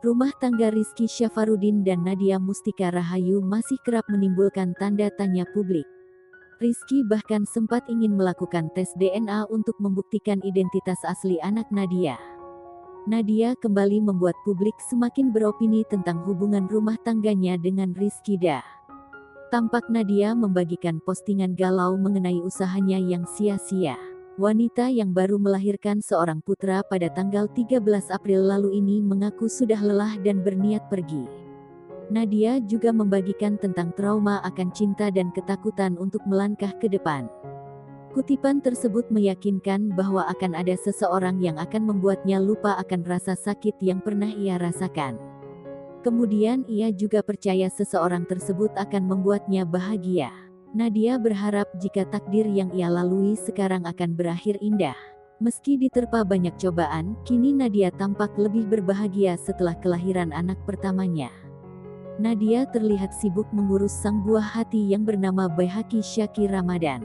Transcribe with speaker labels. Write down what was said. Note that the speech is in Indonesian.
Speaker 1: Rumah tangga Rizky Syafarudin dan Nadia Mustika Rahayu masih kerap menimbulkan tanda tanya publik. Rizky bahkan sempat ingin melakukan tes DNA untuk membuktikan identitas asli anak Nadia. Nadia kembali membuat publik semakin beropini tentang hubungan rumah tangganya dengan Rizky Dah. Tampak Nadia membagikan postingan galau mengenai usahanya yang sia-sia. Wanita yang baru melahirkan seorang putra pada tanggal 13 April lalu ini mengaku sudah lelah dan berniat pergi. Nadia juga membagikan tentang trauma akan cinta dan ketakutan untuk melangkah ke depan. Kutipan tersebut meyakinkan bahwa akan ada seseorang yang akan membuatnya lupa akan rasa sakit yang pernah ia rasakan. Kemudian ia juga percaya seseorang tersebut akan membuatnya bahagia. Nadia berharap jika takdir yang ia lalui sekarang akan berakhir indah. Meski diterpa banyak cobaan, kini Nadia tampak lebih berbahagia setelah kelahiran anak pertamanya. Nadia terlihat sibuk mengurus sang buah hati yang bernama Baihaqi Syaqi Ramadan.